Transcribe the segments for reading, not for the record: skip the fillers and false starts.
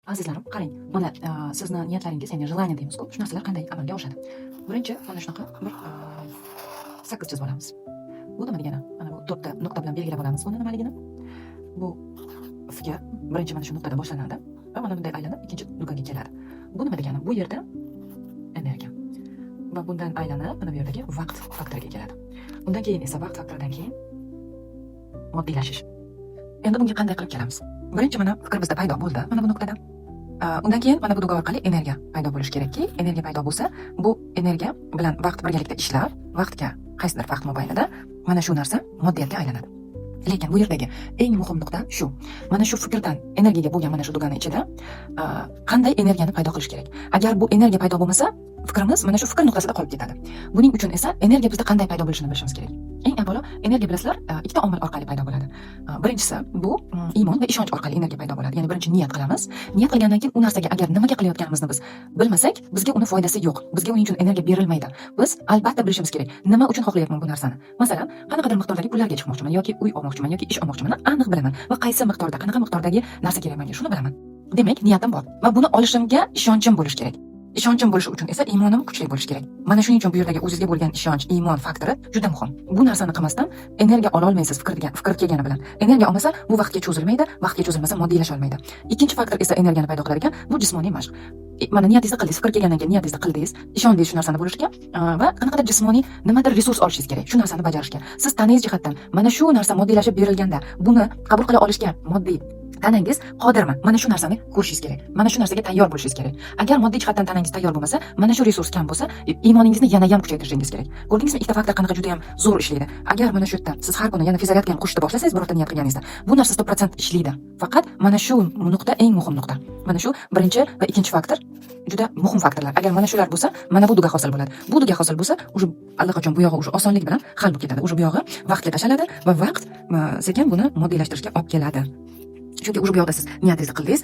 Azizlarim, qarang, mana sizni niyatlaringiz, ya'ni желание deymiz-ku, shu narsalar qanday amalga oshadi? Birinchi mana shunaqa bir sakkiz chizib olamiz. Bu nima degani? Mana bu to'rtta nuqta bilan belgilab olamiz buni nimaligini. Bu fikr birinchi mana shu nuqtada boshlanadi va mana bunday aylanib ikkinchi nuqtaga keladi. Bu nima degani? Bu yerda energiya. Va bundan aylanib mana bu yerdagi vaqt faktoriga keladi. Undan keyin esa vaqt faktoridan keyin moddiylashish. Endi bunga qanday qilib kelamiz? Birinchi mana fikr bizda paydo bo'ldi mana bu nuqtada. Undan keyin mana bu do'ga orqali energiya paydo bo'lishi kerakki, energiya paydo bo'lsa, bu energiya bilan vaqt birgalikda ishlab, vaqtga qaysidir vaqt mobaynida mana shu narsa moddiyatga aylanadi. Lekin bu yerdagi eng muhim nuqta shu. Mana shu fikrdan energiyaga bo'lgan mana shu dugani ichida qanday energiyani paydo qilish kerak? Agar bu energiya paydo bo'lmasa, fikrimiz mana shu fikr nuqtasida qolib ketadi. Buning uchun esa energiya bizda qanday paydo bo'lishini bilishimiz kerak. Eng avvalo energiya bilasizlar, ikkita omil orqali paydo bo'ladi. Birinchisi bu iymon va ishonch orqali energiya paydo bo'ladi. Ya'ni birinchi niyat qilamiz. Niyat qilgandan keyin u narsaga agar nimaga qilayotganimizni biz bilmasak, bizga uni foydasi yo'q. Bizga uning uchun energiya berilmaydi. Biz albatta bilishimiz kerak. Nima uchun xohlayapman bu narsani? Masalan, qanaqadir miqdordagi pullarga chiqmoqchiman yoki uy olmoqchiman yoki ish olmoqchiman, aniq bilaman va qaysi miqdorda, qanaqa miqdordagi narsa kerak menga, shuni bilaman. Demak, niyatim bor va buni olishimga ishonchim bo'lishi kerak. Ishonchim bo'lishi uchun esa iymonim kuchli bo'lishi kerak. Mana shuning uchun bu yerdagi o'zingizga bo'lgan ishonch, iymon faktori juda muhim. Bu narsani qilmasdan energiya ola olmaysiz fikr kelgani bilan. Energiya olmasa, bu vaqtga cho'zilmaydi, vaqtga cho'zilmasa moddiylasha olmaydi. Ikkinchi faktor esa energiyani paydo qiladigan bu jismoniy mashq. Mana niyatingizni qildingiz, fikr kelgandan keyin niyatingizni qildingiz, ishondingiz shu narsani bo'lishiga va qanaqadir jismoniy nimadir resurs olishingiz kerak. Shu narsani bajarishga. Siz tanangiz jihatdan mana shu narsa moddiyalashib berilganda, buni qabul qila olishga moddiy tanangiz qodirmi? Mana shu narsani ko'rishingiz kerak. Mana shu narsaga tayyor bo'lishingiz kerak. Agar moddiy jihatdan tanangiz tayyor bo'lmasa, mana shu resurs kam bo'lsa, iymoningizni yana ham kuchaytirishingiz kerak. Ko'rdingizmi, ikkita faktor qanaqa juda ham zo'r ishlaydi. Agar mana shu yerda siz har kuni yana fiziologga ham qo'shishni boshlasangiz, birorta niyat qilganingizda, bu narsa 100% ishlaydi. Faqat mana shu nuqta eng muhim nuqta. Mana shu birinchi va ikkinchi faktor juda muhim faktorlar. Agar mana shular bo'lsa, mana bu duga hosil bo'ladi. Bu duga hosil bo'lsa, uje allaqachon bu yog'i uje osonlik bilan hal bo'lib ketadi. Uje bu yog'i vaqtga tashaladi va vaqt sekin buni moddiylashtirishga olib keladi. Chunki bu yoqda siz niyatingizni qildingiz,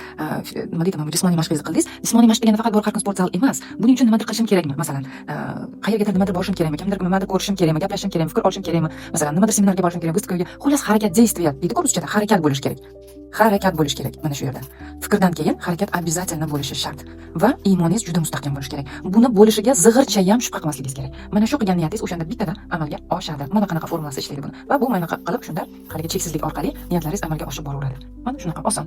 nima deyman, jismoniy mashqingizni qildingiz. Jismoniy mashq deganda faqat borib har kun sport zal emas. Buning uchun nimadir qilishim kerakmi? Masalan, qayergadir nimadir borishim kerakmi? Kimdir nimadir ko'rishim kerakmi? Gaplashishim kerakmi? Fikr olishim kerakmi? Masalan, nimadir seminarga borishim kerakmi? Выставкаga. Xullas harakat действия deydi-ku ruschada. Harakat bo'lish kerak. Harakat bo'lish kerak mana shu yerda. Fikrdan keyin harakat обязательно bo'lishi shart va iymoningiz juda mustahkam bo'lishi kerak. Buni bo'lishiga zig'ircha ham shubha qilmasligingiz kerak. Mana shu qilgan niyatingiz o'shanda bittada amalga oshadi. Mana qanaqa formulasi ishlaydi buni. Va bu mana qilib shunda haligi cheksizlik orqali niyatlaringiz amalga oshib boraveradi. Mana shunaqa oson.